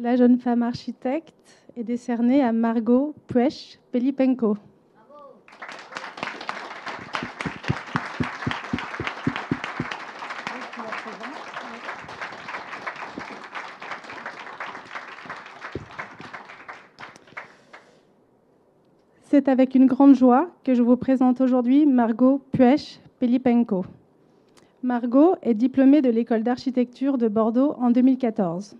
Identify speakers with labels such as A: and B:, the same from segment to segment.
A: La jeune femme architecte est décernée à Margot Puech-Pelipenko. C'est avec une grande joie que je vous présente aujourd'hui Margot Puech-Pelipenko. Margot est diplômée de l'école d'architecture de Bordeaux en 2014.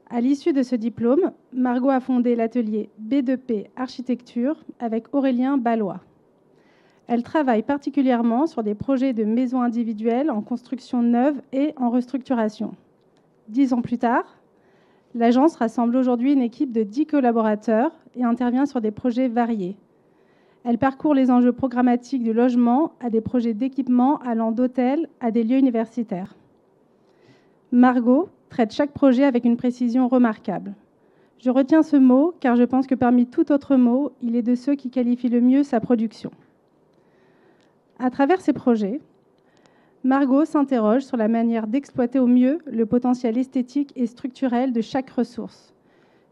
A: À l'issue de ce diplôme, Margot a fondé l'atelier B2P Architecture avec Aurélien Ballois. Elle travaille particulièrement sur des projets de maisons individuelles en construction neuve et en restructuration. 10 ans plus tard, l'agence rassemble aujourd'hui une équipe de 10 collaborateurs et intervient sur des projets variés. Elle parcourt les enjeux programmatiques du logement à des projets d'équipement allant d'hôtels à des lieux universitaires. Margot traite chaque projet avec une précision remarquable. Je retiens ce mot car je pense que parmi tout autre mot, il est de ceux qui qualifient le mieux sa production. À travers ces projets, Margot s'interroge sur la manière d'exploiter au mieux le potentiel esthétique et structurel de chaque ressource,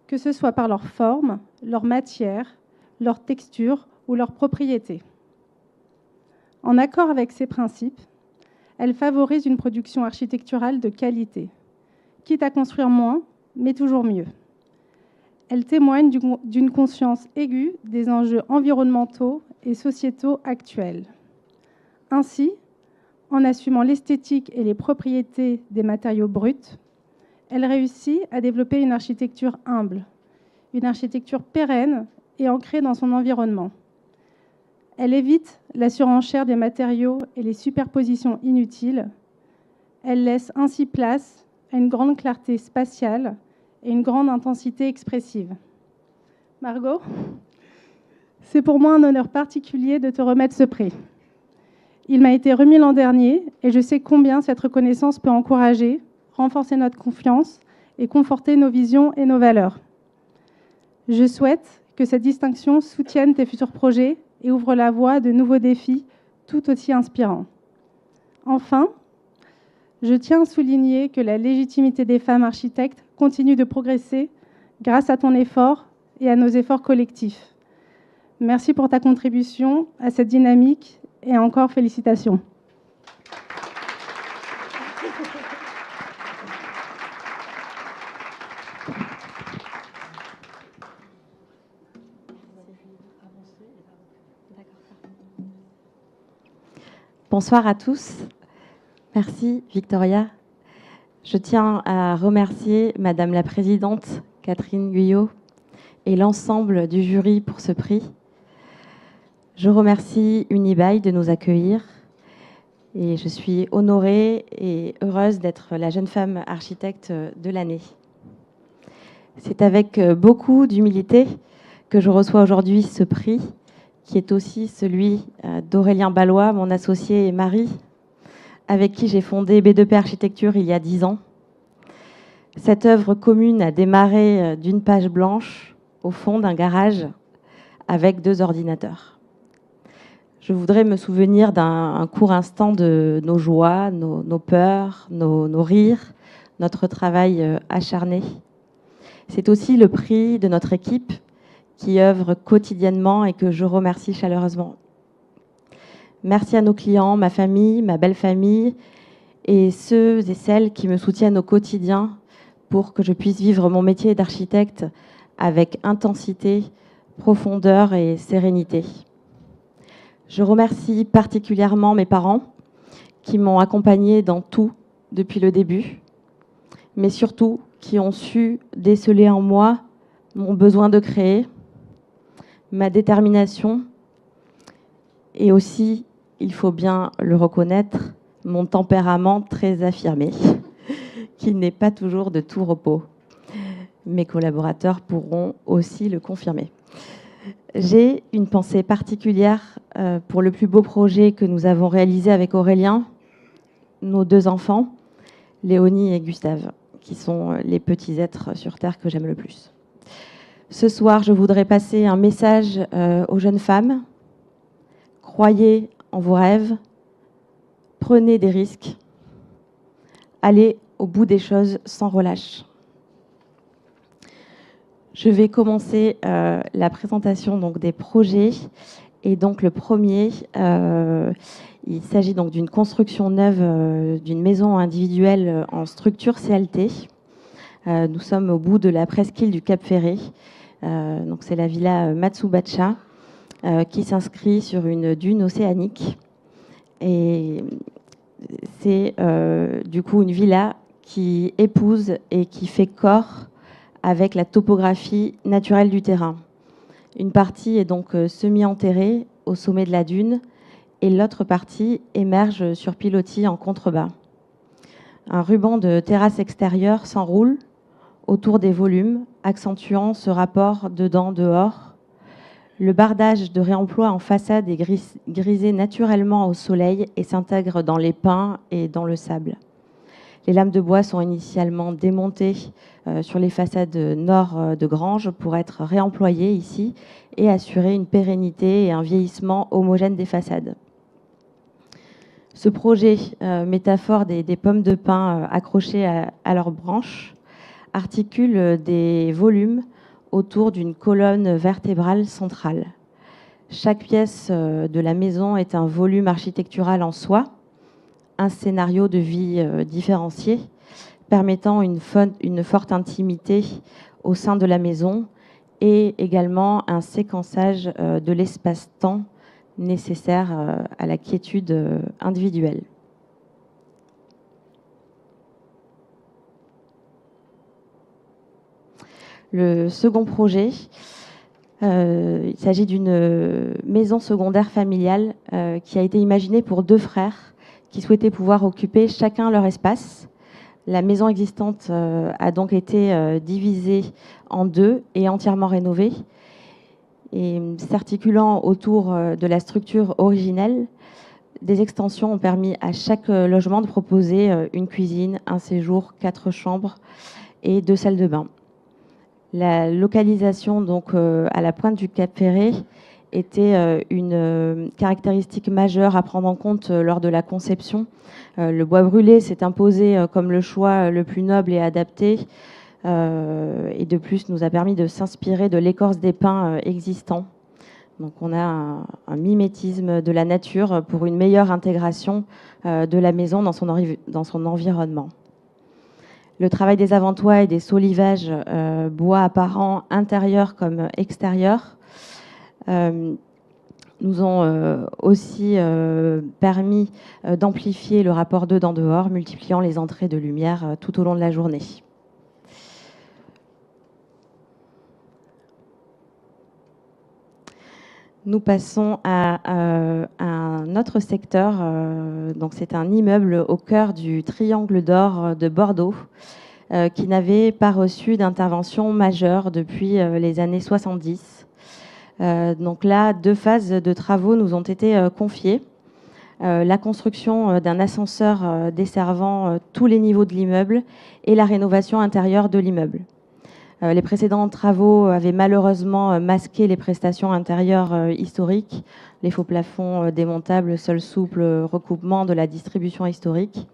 A: que ce soit par leur forme, leur matière, leur texture ou leurs propriétés. En accord avec ces principes, elle favorise une production architecturale de qualité, quitte à construire moins, mais toujours mieux. Elle témoigne d'une conscience aiguë des enjeux environnementaux et sociétaux actuels. Ainsi, en assumant l'esthétique et les propriétés des matériaux bruts, elle réussit à développer une architecture humble, une architecture pérenne et ancrée dans son environnement. Elle évite la surenchère des matériaux et les superpositions inutiles. Elle laisse ainsi place à une grande clarté spatiale et une grande intensité expressive. Margot, c'est pour moi un honneur particulier de te remettre ce prix. Il m'a été remis l'an dernier et je sais combien cette reconnaissance peut encourager, renforcer notre confiance et conforter nos visions et nos valeurs. Je souhaite que cette distinction soutienne tes futurs projets et ouvre la voie à de nouveaux défis tout aussi inspirants. Enfin, je tiens à souligner que la légitimité des femmes architectes continue de progresser grâce à ton effort et à nos efforts collectifs. Merci pour ta contribution à cette dynamique et encore félicitations.
B: Bonsoir à tous. Merci Victoria. Je tiens à remercier Madame la Présidente Catherine Guyot et l'ensemble du jury pour ce prix. Je remercie Unibail de nous accueillir et je suis honorée et heureuse d'être la jeune femme architecte de l'année. C'est avec beaucoup d'humilité que je reçois aujourd'hui ce prix, qui est aussi celui d'Aurélien Ballois, mon associé et mari, avec qui j'ai fondé B2P Architecture il y a 10 ans. Cette œuvre commune a démarré d'une page blanche au fond d'un garage avec 2 ordinateurs. Je voudrais me souvenir d'un court instant de nos joies, nos peurs, nos rires, notre travail acharné. C'est aussi le prix de notre équipe qui œuvre quotidiennement et que je remercie chaleureusement. Merci à nos clients, ma famille, ma belle famille et ceux et celles qui me soutiennent au quotidien pour que je puisse vivre mon métier d'architecte avec intensité, profondeur et sérénité. Je remercie particulièrement mes parents qui m'ont accompagnée dans tout depuis le début, mais surtout qui ont su déceler en moi mon besoin de créer, ma détermination et aussi, il faut bien le reconnaître, mon tempérament très affirmé, qui n'est pas toujours de tout repos. Mes collaborateurs pourront aussi le confirmer. J'ai une pensée particulière pour le plus beau projet que nous avons réalisé avec Aurélien, nos 2 enfants, Léonie et Gustave, qui sont les petits êtres sur Terre que j'aime le plus. Ce soir, je voudrais passer un message aux jeunes femmes. Croyez en vos rêves, prenez des risques, allez au bout des choses sans relâche. Je vais commencer la présentation donc, des projets. Et donc le premier, il s'agit donc d'une construction neuve d'une maison individuelle en structure CLT. Nous sommes au bout de la presqu'île du Cap Ferré. Donc c'est la villa Matsubacha qui s'inscrit sur une dune océanique. Et c'est du coup une villa qui épouse et qui fait corps avec la topographie naturelle du terrain. Une partie est donc semi-enterrée au sommet de la dune et l'autre partie émerge sur pilotis en contrebas. Un ruban de terrasse extérieure s'enroule autour des volumes, accentuant ce rapport dedans-dehors. Le bardage de réemploi en façade est grisé naturellement au soleil et s'intègre dans les pins et dans le sable. Les lames de bois sont initialement démontées sur les façades nord de Grange pour être réemployées ici et assurer une pérennité et un vieillissement homogène des façades. Ce projet, métaphore des pommes de pin accrochées à leurs branches, articule des volumes autour d'une colonne vertébrale centrale. Chaque pièce de la maison est un volume architectural en soi, un scénario de vie différencié, permettant une forte intimité au sein de la maison et également un séquençage de l'espace-temps nécessaire à la quiétude individuelle. Le second projet, il s'agit d'une maison secondaire familiale qui a été imaginée pour deux frères qui souhaitaient pouvoir occuper chacun leur espace. La maison existante a donc été divisée en deux et entièrement rénovée. Et s'articulant autour de la structure originelle, des extensions ont permis à chaque logement de proposer une cuisine, un séjour, 4 chambres et 2 salles de bain. La localisation donc à la pointe du Cap Ferré était une caractéristique majeure à prendre en compte lors de la conception. Le bois brûlé s'est imposé comme le choix le plus noble et adapté, et de plus nous a permis de s'inspirer de l'écorce des pins existants. Donc on a un mimétisme de la nature pour une meilleure intégration de la maison dans son environnement. Le travail des avant-toits et des solivages bois apparents intérieurs comme extérieurs nous ont aussi permis d'amplifier le rapport dedans-dehors, multipliant les entrées de lumière tout au long de la journée. Nous passons à un autre secteur. Donc c'est un immeuble au cœur du Triangle d'Or de Bordeaux qui n'avait pas reçu d'intervention majeure depuis les années 70. Donc là, 2 phases de travaux nous ont été confiées. La construction d'un ascenseur desservant tous les niveaux de l'immeuble et la rénovation intérieure de l'immeuble. Les précédents travaux avaient malheureusement masqué les prestations intérieures historiques, les faux plafonds démontables, sol souple, recoupement de la distribution historique.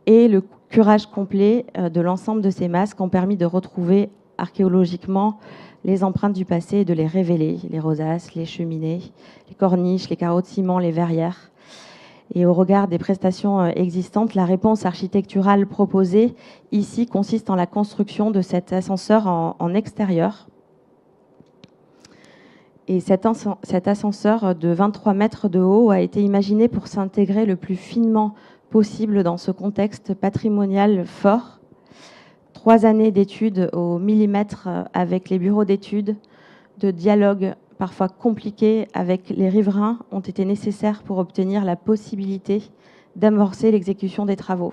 B: Et le curage complet de l'ensemble de ces masques ont permis de retrouver archéologiquement les empreintes du passé et de les révéler, les rosaces, les cheminées, les corniches, les carreaux de ciment, les verrières. Et au regard des prestations existantes, la réponse architecturale proposée ici consiste en la construction de cet ascenseur en extérieur. Et cet ascenseur de 23 mètres de haut a été imaginé pour s'intégrer le plus finement possible dans ce contexte patrimonial fort. 3 années d'études au millimètre avec les bureaux d'études, de dialogue parfois compliqués avec les riverains ont été nécessaires pour obtenir la possibilité d'amorcer l'exécution des travaux.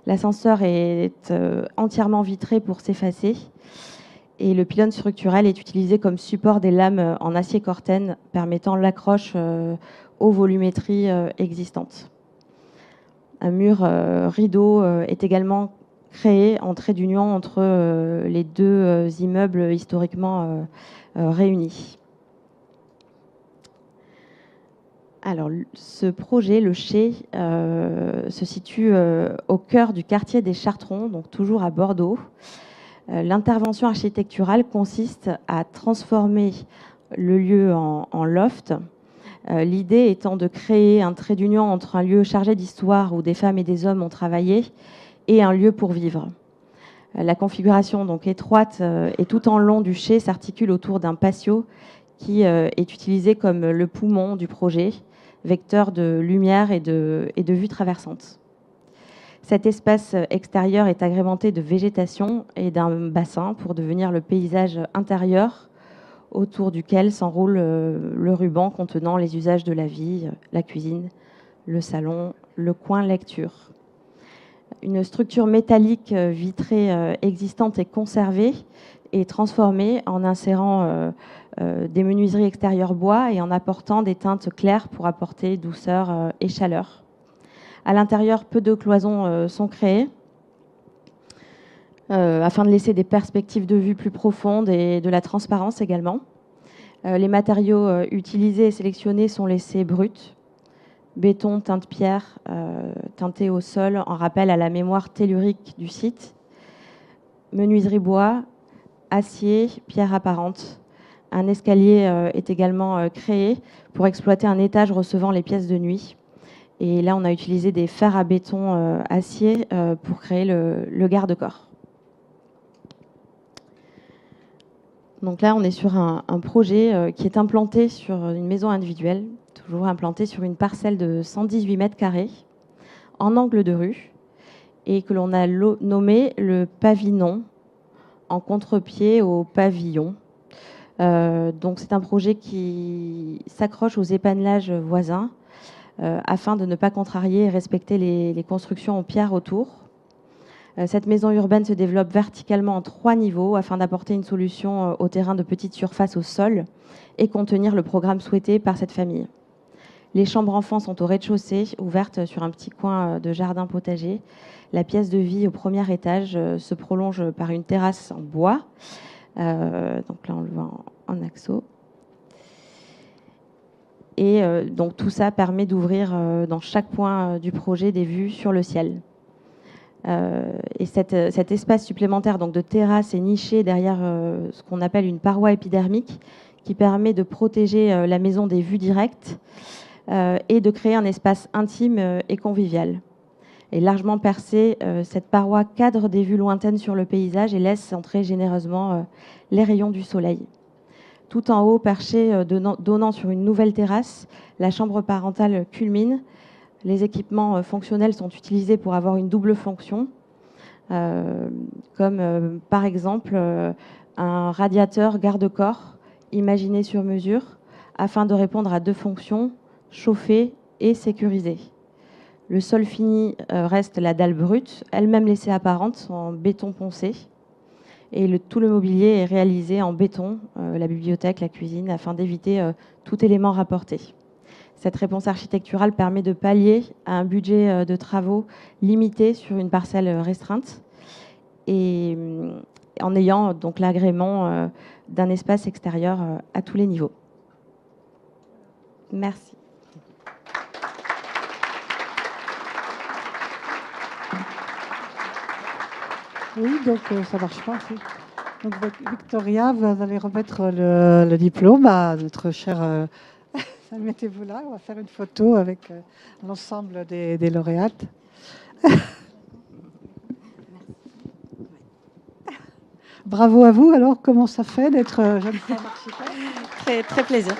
B: L'ascenseur est entièrement vitré pour s'effacer et le pylône structurel est utilisé comme support des lames en acier corten permettant l'accroche aux volumétries existantes. Un mur rideau est également créé en trait d'union entre les 2 immeubles historiquement réunis. Alors, ce projet, le Chez, se situe au cœur du quartier des Chartrons, donc toujours à Bordeaux. L'intervention architecturale consiste à transformer le lieu en loft, l'idée étant de créer un trait d'union entre un lieu chargé d'histoire où des femmes et des hommes ont travaillé et un lieu pour vivre. La configuration donc étroite et tout en long du chai s'articule autour d'un patio qui est utilisé comme le poumon du projet, vecteur de lumière et de vue traversante. Cet espace extérieur est agrémenté de végétation et d'un bassin pour devenir le paysage intérieur autour duquel s'enroule le ruban contenant les usages de la vie, la cuisine, le salon, le coin lecture. Une structure métallique vitrée existante est conservée et transformée en insérant des menuiseries extérieures bois et en apportant des teintes claires pour apporter douceur et chaleur. À l'intérieur, peu de cloisons sont créées afin de laisser des perspectives de vue plus profondes et de la transparence également. Les matériaux utilisés et sélectionnés sont laissés bruts. Béton, teinte pierre, teinté au sol en rappel à la mémoire tellurique du site. Menuiserie bois, acier, pierre apparente. Un escalier est également créé pour exploiter un étage recevant les pièces de nuit. Et là, on a utilisé des fers à béton acier pour créer le garde-corps. Donc là, on est sur un projet qui est implanté sur une maison individuelle, toujours implanté sur une parcelle de 118 mètres carrés, en angle de rue, et que l'on a nommé le pavillon, en contre-pied au pavillon. Donc c'est un projet qui s'accroche aux épanelages voisins, afin de ne pas contrarier et respecter les constructions en pierre autour. Cette maison urbaine se développe verticalement en 3 niveaux afin d'apporter une solution au terrain de petite surface au sol et contenir le programme souhaité par cette famille. Les chambres enfants sont au rez-de-chaussée, ouvertes sur un petit coin de jardin potager. La pièce de vie au premier étage se prolonge par une terrasse en bois. Donc là, on le voit en axo. Et donc tout ça permet d'ouvrir dans chaque point du projet des vues sur le ciel. Et cet espace supplémentaire donc de terrasse est niché derrière ce qu'on appelle une paroi épidermique qui permet de protéger la maison des vues directes et de créer un espace intime et convivial. Et largement percée, cette paroi cadre des vues lointaines sur le paysage et laisse entrer généreusement les rayons du soleil. Tout en haut, perché, donnant sur une nouvelle terrasse, la chambre parentale culmine. Les équipements fonctionnels sont utilisés pour avoir une double fonction, comme par exemple un radiateur garde-corps imaginé sur mesure, afin de répondre à 2 fonctions, chauffer et sécuriser. Le sol fini reste la dalle brute, elle-même laissée apparente en béton poncé. Et tout le mobilier est réalisé en béton, la bibliothèque, la cuisine, afin d'éviter tout élément rapporté. Cette réponse architecturale permet de pallier à un budget de travaux limité sur une parcelle restreinte et en ayant donc l'agrément d'un espace extérieur à tous les niveaux. Merci.
C: Oui, donc ça marche pas. Donc Victoria, vous allez remettre le diplôme à notre chère... Mettez-vous là, on va faire une photo avec l'ensemble des lauréates. Bravo à vous. Alors, comment ça fait d'être jeune femme architecte ?
B: Très plaisir.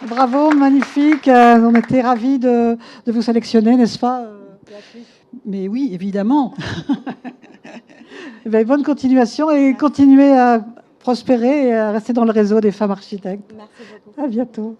C: Bravo, magnifique. On était ravis de vous sélectionner, n'est-ce pas, Béatrice ?
D: Mais oui, évidemment.
C: Bien, bonne continuation et continuez à prospérer et à rester dans le réseau des femmes architectes.
B: Merci beaucoup.
C: À bientôt.